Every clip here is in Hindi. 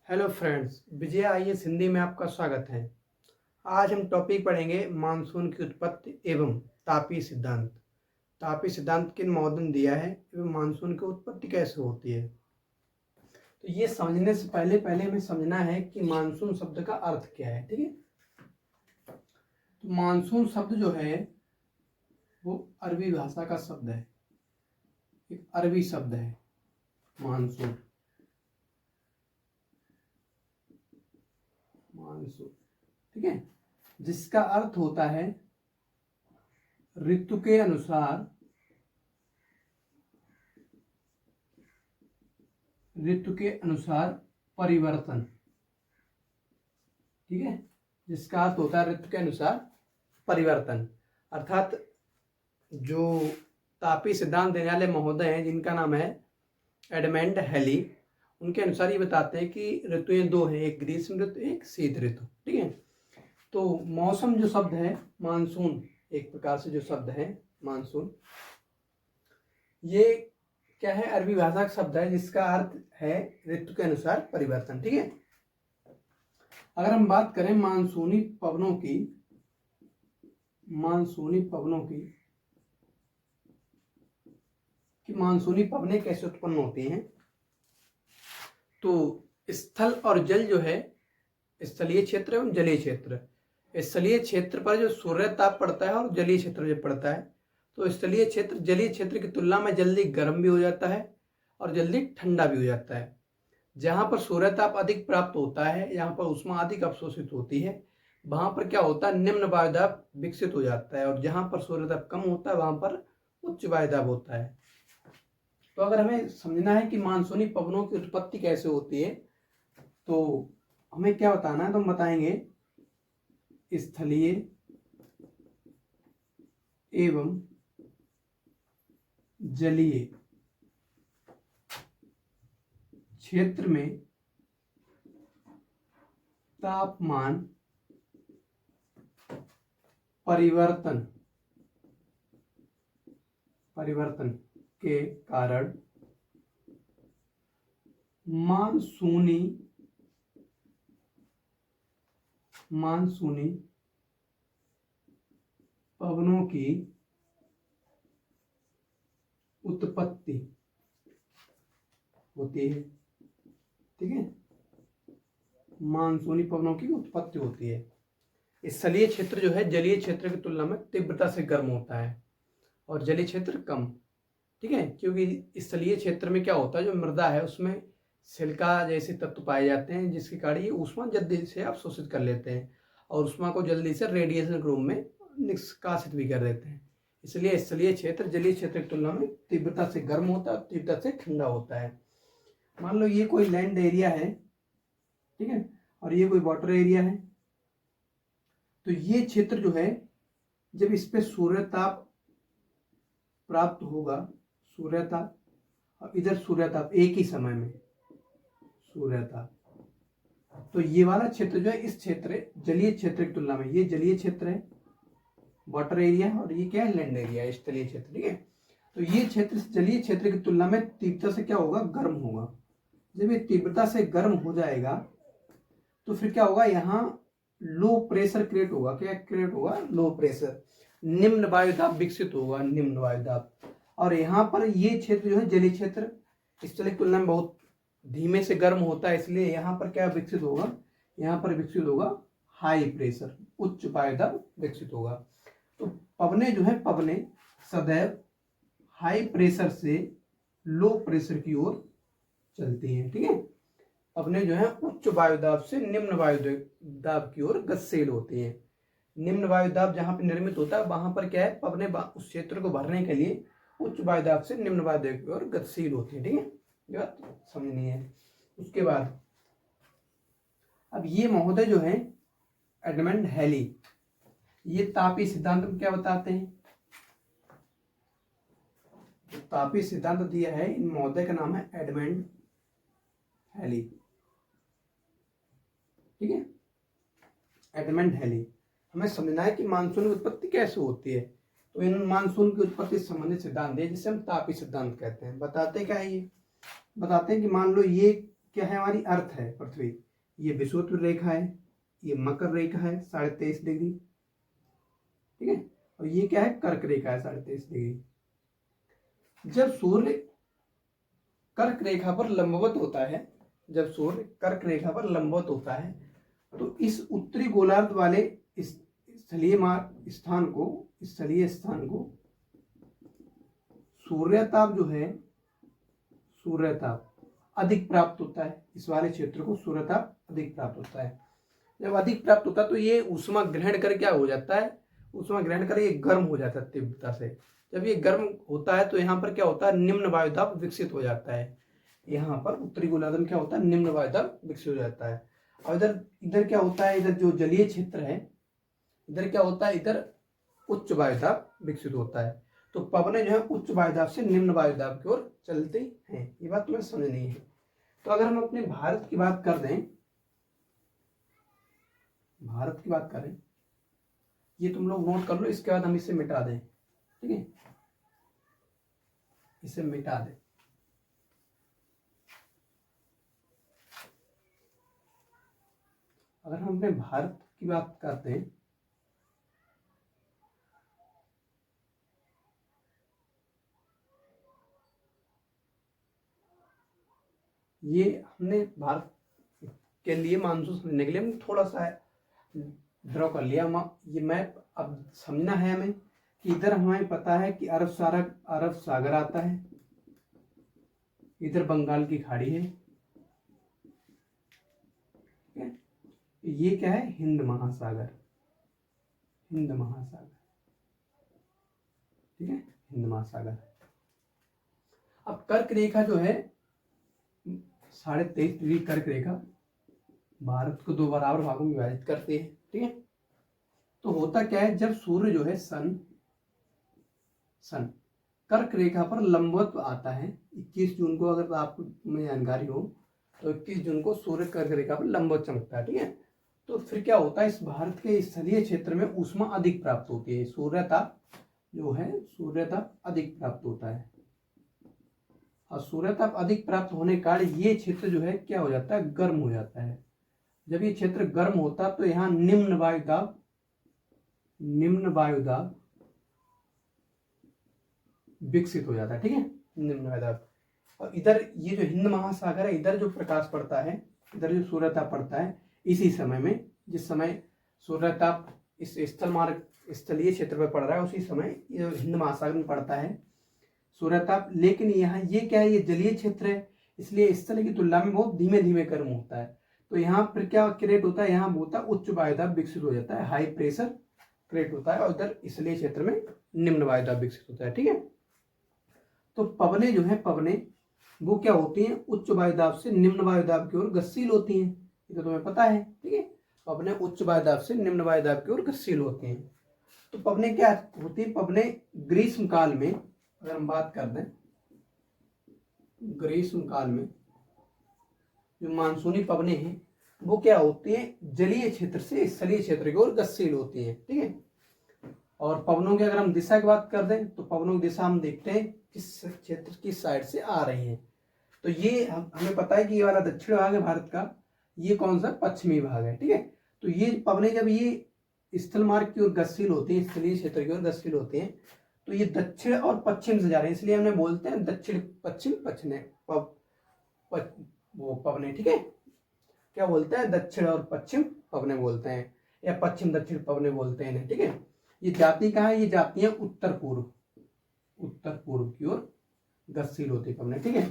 हेलो फ्रेंड्स, विजय आईएएस हिंदी में आपका स्वागत है। आज हम टॉपिक पढ़ेंगे मानसून की उत्पत्ति एवं तापीय सिद्धांत। तापीय सिद्धांत किन महोदय ने दिया है एवं मानसून की उत्पत्ति कैसे होती है। तो ये समझने से पहले हमें समझना है कि मानसून शब्द का अर्थ क्या है। ठीक है, तो मानसून शब्द जो है वो अरबी भाषा का शब्द है, एक अरबी शब्द है मानसून। मानसून, ठीक है, जिसका अर्थ होता है ऋतु के अनुसार परिवर्तन। ठीक है, जिसका अर्थ होता है ऋतु के अनुसार परिवर्तन। अर्थात जो तापीय सिद्धांत देने वाले महोदय हैं जिनका नाम है एडमंड हैली, उनके अनुसार ये बताते हैं कि ऋतुएं दो हैं, एक ग्रीष्म ऋतु एक शीत ऋतु। ठीक है, तो मौसम जो शब्द है मानसून, एक प्रकार से जो शब्द है मानसून, ये क्या है, अरबी भाषा का शब्द है जिसका अर्थ है ऋतु के अनुसार परिवर्तन। ठीक है, अगर हम बात करें मानसूनी पवनों की मानसूनी पवनें कैसे उत्पन्न होती हैं, तो स्थल और जल जो है, स्थलीय क्षेत्र एवं जलीय क्षेत्र। स्थलीय क्षेत्र पर जो सूर्य ताप पड़ता है और जलीय क्षेत्र जो पड़ता है, तो स्थलीय क्षेत्र जलीय क्षेत्र की तुलना में जल्दी गर्म भी हो जाता है और जल्दी ठंडा भी हो जाता है। जहाँ पर सूर्य ताप अधिक प्राप्त होता है, यहाँ पर ऊष्मा अधिक अवशोषित होती है, वहाँ पर क्या होता है, निम्न वायुदाब विकसित हो जाता है, और जहाँ पर सूर्य ताप कम होता है वहाँ पर उच्च वायुदाब होता है। तो अगर हमें समझना है कि मानसूनी पवनों की उत्पत्ति कैसे होती है, तो हमें क्या बताना है, तो हम बताएंगे स्थलीय एवं जलीय क्षेत्र में तापमान परिवर्तन के कारण मानसूनी पवनों की उत्पत्ति होती है। ठीक है, मानसूनी पवनों की उत्पत्ति होती है। स्थलीय क्षेत्र जो है जलीय क्षेत्र की तुलना में तीव्रता से गर्म होता है और जलीय क्षेत्र कम। ठीक है, क्योंकि स्थलीय क्षेत्र में क्या होता है, जो मृदा है उसमें सिलिका जैसे तत्व पाए जाते हैं, जिसके कारण ये ऊष्मा जल्दी से अवशोषित कर लेते हैं और ऊष्मा को जल्दी से रेडिएशन के रूप में निष्कासित भी कर देते हैं। इसलिए स्थलीय क्षेत्र जलीय क्षेत्र की तुलना में तीव्रता से गर्म होता है और तीव्रता से ठंडा होता है। मान लो ये कोई लैंड एरिया है, ठीक है, और ये कोई वाटर एरिया है, तो ये क्षेत्र जो है जब इस पे सूर्य ताप प्राप्त होगा, सूर्य ताप और इधर सूर्य ताप एक ही समय में सूर्य ताप, तो ये वाला क्षेत्र जो है इस क्षेत्र जलीय क्षेत्र की तुलना में, ये जलीय क्षेत्र है वाटर एरिया और ये क्या है, लैंड एरिया है स्थलीय क्षेत्र। ठीक है, तो ये क्षेत्र जलीय क्षेत्र की तुलना में तीव्रता से क्या होगा, गर्म होगा। जब ये तीव्रता से गर्म हो जाएगा तो फिर क्या होगा, यहाँ लो प्रेशर क्रिएट होगा। क्या क्रिएट होगा, लो प्रेशर, निम्न वायुदाब विकसित होगा, निम्न वायुदाब। और यहाँ पर ये क्षेत्र जो है जलीय क्षेत्र स्थलीय की तुलना में बहुत धीमे से गर्म होता है, इसलिए यहाँ पर क्या विकसित होगा, यहाँ पर विकसित होगा हाई प्रेशर, उच्च वायुदाब विकसित होगा। तो पवने जो है, पवने सदैव हाई प्रेशर से लो प्रेशर की ओर चलती हैं। ठीक है, पवने जो है उच्च वायुदाब से निम्न वायुदाब की ओर गतिशील होती हैं। निम्न वायुदाब जहां पर निर्मित होता है वहां पर क्या है, पवने उस क्षेत्र को भरने के लिए उच्च वायुदाब से निम्न वायुदाब की ओर गतिशील होती है। ठीक है, ये बात समझनी है। उसके बाद अब ये महोदय जो है एडमंड हैली, ये तापीय सिद्धांत में क्या बताते हैं, तो तापीय सिद्धांत दिया है, इन महोदय का नाम है एडमंड हैली। ठीक है, एडमंड हैली। हमें समझना है कि मानसून की उत्पत्ति कैसे होती है, तो इन मानसून की उत्पत्ति से संबंधित सिद्धांत है जिसे हम तापीय सिद्धांत कहते हैं। बताते क्या है ये, बताते हैं कि मान लो ये क्या है, हमारी अर्थ है पृथ्वी, ये विषुवत रेखा है, ये मकर रेखा है 23.5 डिग्री, ठीक है, और ये क्या है, कर्क रेखा है 23.5 डिग्री। जब सूर्य कर्क रेखा पर लंबवत होता है, जब सूर्य कर्क रेखा पर लंबवत होता है, तो इस उत्तरी गोलार्ध वाले इस स्थलीय स्थान को सूर्यताप जो है, सूर्यताप अधिक प्राप्त होता है। इस वाले क्षेत्र को सूर्यताप अधिक प्राप्त होता है। जब अधिक प्राप्त होता है तो ये ऊष्मा ग्रहण कर क्या हो जाता है, ऊष्मा ग्रहण कर ये गर्म हो जाता है तीव्रता से। जब ये गर्म होता है तो यहाँ पर क्या होता है, निम्न वायुदाब विकसित हो जाता है। यहाँ पर उत्तरी गोलार्ध में क्या होता है, निम्न वायुदाब विकसित हो जाता है। और इधर क्या होता है, इधर जो जलीय क्षेत्र है, इधर क्या होता है, इधर उच्च वायुदाब विकसित होता है। तो पवनें जो है उच्च वायुदाब से निम्न वायुदाब की ओर चलते हैं। ये बात तुम्हें समझनी है। तो अगर हम अपने भारत की बात कर दें, भारत की बात करें, ये तुम लोग नोट कर लो, इसके बाद हम इसे मिटा दें, ठीक है, इसे मिटा दें। अगर हम अपने भारत की बात करते हैं, ये हमने भारत के लिए मानसून समझने के लिए हम थोड़ा सा ड्रॉ कर लिया ये मैप। अब समझना है हमें कि इधर हमें पता है कि अरब सागर आता है, इधर बंगाल की खाड़ी है, ये क्या है, हिंद महासागर, हिंद महासागर, ठीक है, हिंद महासागर। अब कर्क रेखा जो है 23.5 डिग्री कर्क रेखा भारत को 2 बराबर भागों में विभाजित करती है, ठीक है। तो होता क्या है, जब सूर्य जो है सन कर्क रेखा पर लंबवत आता है, 21 जून को, अगर आपको तुम्हें जानकारी हो तो 21 जून को सूर्य कर्क रेखा पर लंबवत चमकता है, ठीक है। तो फिर क्या होता है, इस भारत के स्थलीय क्षेत्र में ऊष्मा अधिक प्राप्त होती है, सूर्यताप जो है, सूर्यताप अधिक प्राप्त होता है। और सूर्यताप अधिक प्राप्त होने के कारण ये क्षेत्र जो है क्या हो जाता है, गर्म हो जाता है। जब ये क्षेत्र गर्म होता है तो यहाँ निम्न वायुदाब विकसित हो जाता है, ठीक है, निम्न वायुदाब। और इधर ये जो हिंद महासागर है, इधर जो प्रकाश पड़ता है, इधर जो सूर्यताप पड़ता है, इसी समय में, जिस समय सूर्यताप इस स्थलीय क्षेत्र पर पड़ रहा है, उसी समय ये हिंद महासागर में पड़ता है सूर्यताप। लेकिन यहाँ ये क्या है, ये जलीय क्षेत्र है, इसलिए स्थल की तुलना में बहुत धीमे धीमे गर्म होता है। तो यहाँ फिर क्या क्रिएट होता है, यहाँ होता है उच्च वायुदाब विकसित हो जाता है, हाई प्रेशर क्रिएट होता है, और इधर स्थलीय क्षेत्र में निम्न वायुदाब विकसित होता है, ठीक है। तो पवनें जो है, पवनें वो क्या होती हैं, उच्च वायुदाब से निम्न वायुदाब की ओर गतिशील होती हैं, ये तो तुम्हें पता है, ठीक है। पवनें उच्च वायुदाब से निम्न वायुदाब की ओर गतिशील होती हैं। तो पवनें क्या होती है, पवनें ग्रीष्म काल में, अगर हम बात कर दें ग्रीष्म काल में जो मानसूनी पवनें हैं वो क्या होती हैं, जलीय क्षेत्र से स्थलीय क्षेत्र की ओर गतिशील होती हैं, ठीक है। और पवनों की अगर हम दिशा की बात कर दें तो पवनों की दिशा हम देखते हैं किस क्षेत्र की साइड से आ रही हैं। तो ये हमें पता है कि ये वाला दक्षिण भाग है भारत का, ये कौन सा, पश्चिमी भाग है, ठीक है। तो ये पवनें जब ये स्थल मार्ग की ओर गतिशील होती है, स्थलीय क्षेत्र की ओर गतिशील होती हैं, तो ये दक्षिण और पश्चिम से जा रहे हैं, इसलिए हमने बोलते हैं दक्षिण पश्चिम पवनें, ठीक है। क्या बोलते हैं, दक्षिण और पश्चिम पवनें बोलते हैं, या पश्चिम दक्षिण पवनें बोलते हैं, ठीक है। ये जाति कहाँ है, ये जाति है उत्तर पूर्व की ओर गतिशील होती पवनें, ठीक है।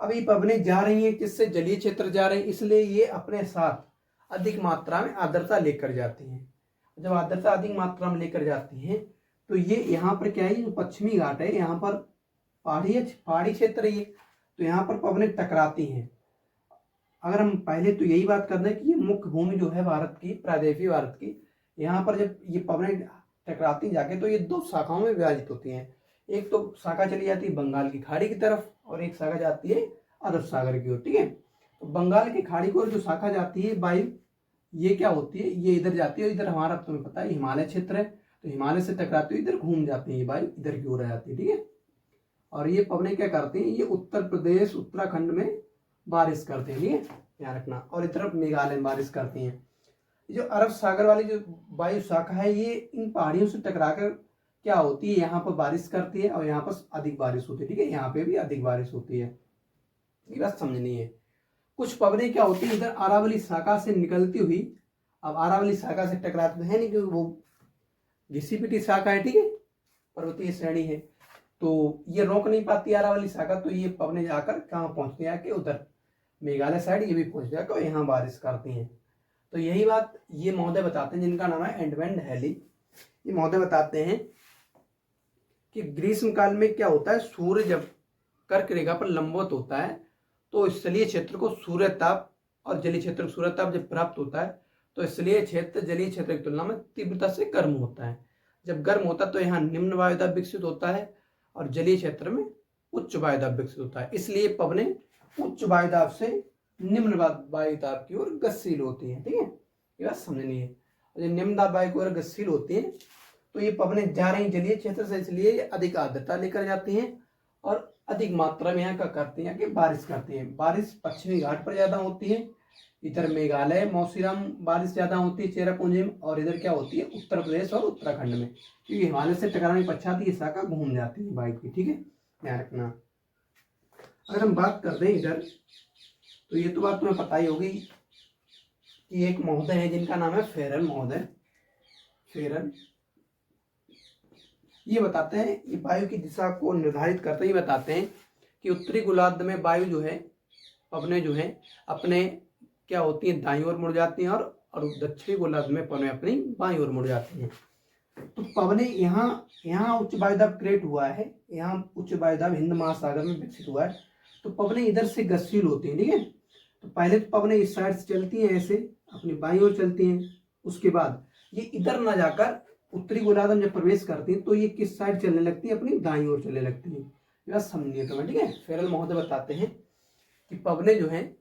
अब ये पवनें जा रही हैं किससे, जलीय क्षेत्र जा रही है, इसलिए ये अपने साथ अधिक मात्रा में आर्द्रता लेकर जाती हैं। जब आर्द्रता अधिक मात्रा में लेकर जाती हैं तो ये यहाँ पर क्या है, जो पश्चिमी घाट है, यहाँ पर पहाड़ी क्षेत्र है ये, तो यहाँ पर पवनें टकराती हैं। अगर हम पहले तो यही बात कर दें कि ये मुख्य भूमि जो है भारत की, प्रादेशिक भारत की, यहाँ पर जब ये पवनें टकराती जाके तो ये 2 शाखाओं में विभाजित होती हैं। एक तो शाखा चली जाती है बंगाल की खाड़ी की तरफ, और एक शाखा जाती है अरब सागर की ओर, ठीक है। तो बंगाल की खाड़ी की ओर जो शाखा जाती है वायु, ये क्या होती है, ये इधर जाती है, इधर हमारा तुम्हें पता है हिमालय क्षेत्र है, तो हिमालय से टकराती हुई इधर घूम जाती है, ये वायु इधर की ओर आ जाती है, ठीक है। और ये पवनें क्या करती हैं, ये उत्तर प्रदेश उत्तराखंड में बारिश करते हैं, ठीक है, ध्यान रखना। और इस तरफ मेघालय में बारिश करती हैं। जो अरब सागर वाली जो वायु शाखा है ये इन पहाड़ियों से टकराकर क्या होती है, यहाँ पर बारिश करती है और यहाँ पर अधिक बारिश होती है, ठीक है, यहाँ पे भी अधिक बारिश होती है। ये बात समझनी है। कुछ पवनें क्या होती है इधर अरावली शाखा से निकलती हुई, अब अरावली शाखा से टकराते है नहीं क्योंकि वो घिसी पिटी शाखा है, ठीक है, पर्वतीय श्रेणी है, तो ये रोक नहीं पाती अरावली शाखा, तो ये पवनें जाकर कहाँ पहुंचती है कि उधर मेघालय साइड ये भी पहुंच जाकर यहाँ बारिश करती हैं। तो यही बात ये महोदय बताते हैं जिनका नाम है एडमंड हैली। ये महोदय बताते हैं कि ग्रीष्म काल में क्या होता है, सूर्य जब कर्क रेखा पर लंबवत होता है तो स्थलीय क्षेत्र को सूर्य ताप और जलीय क्षेत्र को सूर्य ताप जब प्राप्त होता है तो स्थलीय क्षेत्र जलीय क्षेत्र की तुलना में तीव्रता से गर्म होता है। जब गर्म होता है तो यहाँ निम्न वायुदाब विकसित होता है और जलीय क्षेत्र में उच्च वायुदाब विकसित होता है। इसलिए पवनें उच्च वायुदाब से निम्न वायुदाब की ओर गतिशील होती हैं, ठीक है, ये बात समझनी है। जब निम्न दाब वायु की ओर गतिशील होती है तो ये पवनें जा रही जलीय क्षेत्र से, इसलिए ये अधिक आर्द्रता लेकर जाती हैं और अधिक मात्रा में यहाँ क्या करती हैं कि बारिश करती हैं। बारिश पश्चिमी घाट पर ज्यादा होती है, इधर मेघालय मौसीराम बारिश ज्यादा होती है चेरापूंजी में, और इधर क्या होती है उत्तर प्रदेश और उत्तराखंड में, क्योंकि हिमालय से टकराने के पश्चात ये शाखा घूम जाती है वायु की, ठीक है, ध्यान रखना। अगर हम बात कर दें इधर तो ये तो बात तुम्हें पता ही होगी कि एक महोदय है जिनका नाम है फेरल महोदय। फेरल ये बताते हैं, ये वायु की दिशा को निर्धारित करते ही बताते हैं कि उत्तरी गोलार्ध में वायु जो है पवनें जो है अपने क्या होती हैं दाईं ओर मुड़ जाती हैं और दक्षिणी गोलार्ध में पवनें अपनी बाईं ओर मुड़ जाती हैं। तो पवनें यहाँ उच्च वायुदाब क्रिएट हुआ है, यहाँ उच्च वायुदाब हिंद महासागर में विकसित हुआ है, तो पवनें इधर से गतिशील होती हैं, ठीक है। तो पहले तो पवनें इस साइड से चलती हैं, ऐसे अपनी बाईं ओर चलती हैं, उसके बाद ये इधर ना जाकर उत्तरी गोलार्ध में जब प्रवेश करती हैं तो ये किस साइड चलने लगती है, अपनी दाईं ओर चलने लगती है। यह समझिए तुम्हें, ठीक है। फेरल महोदय बताते हैं कि पवनें जो हैं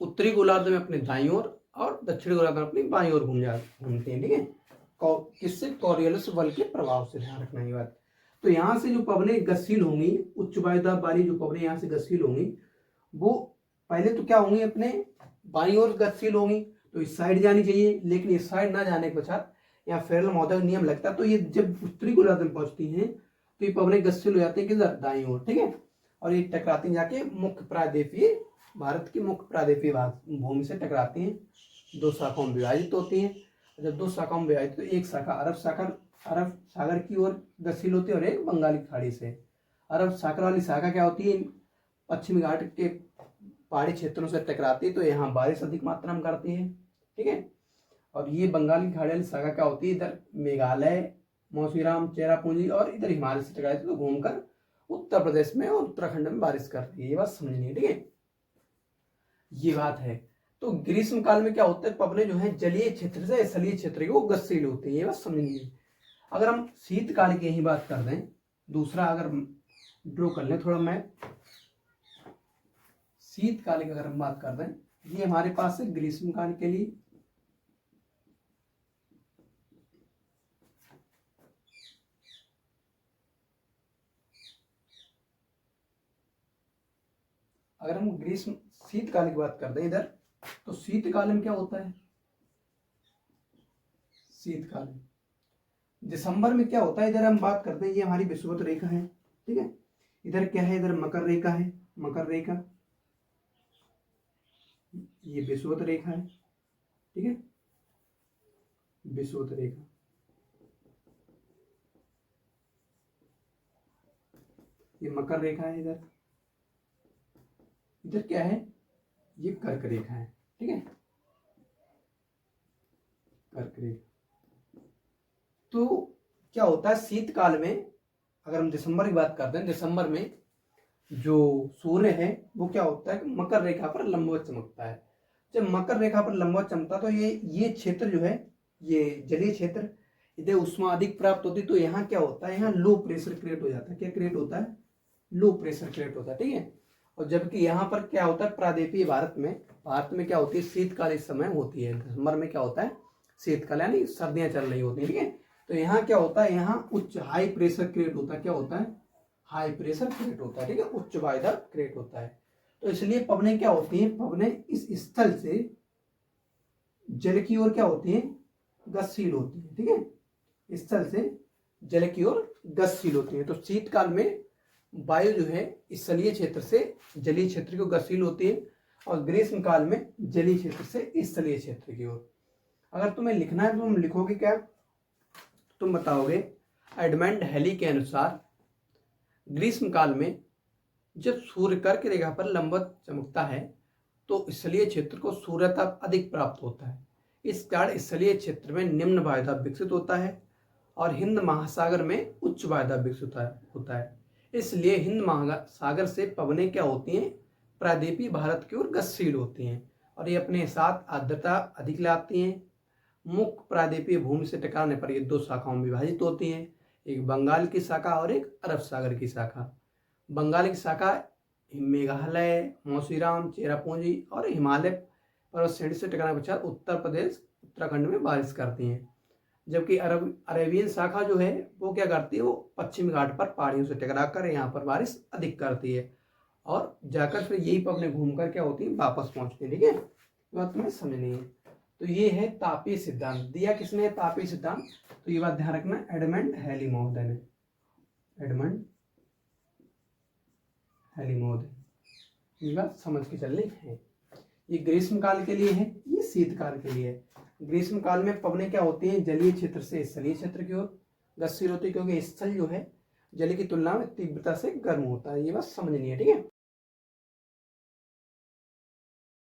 उत्तरी गोलार्ध में अपने दाईं ओर और दक्षिणी गोलार्ध में अपनी बाईं ओर घूमती हैं, ठीक है, किससे कॉरियोलिस बल के प्रभाव से, ध्यान रखना ये बात। तो यहाँ से जो पवनें गतिशील होंगी, उच्च वायुदाब वाली जो पवनें यहाँ से गतिशील होंगी वो पहले तो क्या होंगी अपने बाईं ओर गतिशील होंगी, तो इस साइड जानी चाहिए, लेकिन इस साइड ना जाने के पश्चात यहाँ फेरल महोदय नियम लगता है, तो ये जब उत्तरी गोलार्ध में पहुंचती हैं तो ये पवनें गतिशील हो जाती है किधर दाईं ओर, ठीक है, और ये टकराती जाके मुख्य प्रायद्वीपीय भारत की मुख्य प्रायद्वीपीय भूमि से टकराती हैं, दो शाखाओं में विभाजित होती हैं। जब दो शाखाओं में विभाजित तो एक शाखा अरब सागर की ओर गतिशील होती है और एक बंगाली खाड़ी से। अरब सागर वाली शाखा क्या होती है, पश्चिमी घाट के पहाड़ी क्षेत्रों से टकराती है तो यहाँ बारिश अधिक मात्रा में करती है, ठीक है। और ये बंगाली खाड़ी वाली शाखा क्या होती है, इधर मेघालय मौसीराम चेरापूंजी और इधर हिमालय से टकराती है तो घूमकर उत्तर प्रदेश में और उत्तराखंड में बारिश करती है। ये बात समझनी है, ठीक है, ये बात है। तो ग्रीष्म काल में क्या होता है, पवनें जो है जलीय क्षेत्र से स्थलीय क्षेत्र की वो गतिशील होती है, ये बात समझनी है। अगर हम शीतकाल की ही बात कर दें, दूसरा अगर ड्रॉ कर लें थोड़ा मैप, शीतकाल की अगर हम बात कर दें, ये हमारे पास है ग्रीष्म काल के लिए, अगर हम ग्रीष्म शीतकाल की बात करते हैं इधर, तो शीतकाल में क्या होता है, शीतकाल में दिसंबर में क्या होता है, इधर हम बात करते हैं, ये हमारी विषुवत रेखा है, ठीक है, इधर क्या है, इधर मकर रेखा है, मकर रेखा, ये विषुवत रेखा है, ठीक है, विषुवत रेखा, ये मकर रेखा है, इधर इधर क्या है, ये कर्क रेखा है, ठीक है, कर्क रेखा। तो क्या होता है शीतकाल में, अगर हम दिसंबर की बात करते हैं, दिसंबर में जो सूर्य है वो क्या होता है, मकर रेखा पर लंबवत चमकता है। जब मकर रेखा पर लंबवत चमकता तो ये क्षेत्र जो है, ये जलीय क्षेत्र, इधर उष्मा अधिक प्राप्त होती, तो यहाँ क्या होता है, यहाँ लो प्रेशर क्रिएट हो जाता है। क्या क्रिएट होता है, लो प्रेशर क्रिएट होता है, ठीक है। और जबकि यहाँ पर क्या होता है, प्रायद्वीपीय भारत में क्या होती है, शीतकाल इस समय होती है। दिसंबर में क्या होता है, शीतकाल यानी सर्दियां चल रही होती है, ठीक है। तो यहाँ क्या होता है, यहाँ उच्च हाई प्रेशर क्रिएट होता है, क्या होता है, हाई प्रेशर क्रिएट होता है, ठीक है, उच्च वायुदाब क्रिएट होता है। तो इसलिए पवनें क्या होती हैं, पवनें इस स्थल से जल की ओर क्या होती हैं, गतिशील होती है। ठीक है, स्थल से जल की ओर गतिशील होती है। तो शीतकाल में वायु जो है स्थलीय क्षेत्र से जलीय क्षेत्र की ओर गतिशील होती है और ग्रीष्म काल में जलीय क्षेत्र से स्थलीय क्षेत्र की ओर। अगर तुम्हें लिखना है तो तुम लिखोगे क्या, तुम बताओगे एडमंड हैली के अनुसार ग्रीष्म काल में जब सूर्य कर्क रेखा पर लंबवत चमकता है तो स्थलीय क्षेत्र को सूर्यताप अधिक प्राप्त होता है। इस कारण स्थलीय क्षेत्र में निम्न वायुदाब विकसित होता है और हिंद महासागर में उच्च वायुदाब विकसित होता है। इसलिए हिंद महासागर से पवनें क्या होती हैं, प्रायद्वीपीय भारत की ओर गतिशील होती हैं और ये अपने साथ आर्द्रता अधिक लाती हैं। मुख्य प्रायद्वीपीय भूमि से टकराने पर ये दो शाखाओं में विभाजित होती हैं, एक बंगाल की शाखा और एक अरब सागर की शाखा। बंगाल की शाखा मेघालय, मौसीराम, चेरापूंजी और हिमालय पर्वत श्रेणी से टकराने पश्चात उत्तर प्रदेश, उत्तराखंड में बारिश करती हैं। जबकि अरेबियन शाखा जो है वो क्या करती है, वो पश्चिमी घाट पर पहाड़ियों से टकराकर यहाँ पर बारिश अधिक करती है और जाकर फिर यही पवनें घूमकर क्या होती है, वापस पहुँचती है। ठीक है, बात तुम्हें समझनी है। तो ये है तापीय सिद्धांत। दिया किसने है तापीय सिद्धांत, तो ये बात ध्यान रखना, एडमंड हैली महोदय ने, एडमंड हैली महोदय। ये बात समझ के चलनी है। ये ग्रीष्म काल के लिए है, ये शीतकाल के लिए है। ग्रीष्म काल में पवनें क्या होती हैं, जलीय क्षेत्र से स्थलीय क्षेत्र की ओर गतिशील होती है, क्योंकि स्थल जो है जल की तुलना में तीव्रता से गर्म होता है। ये बात समझनी है। ठीक है,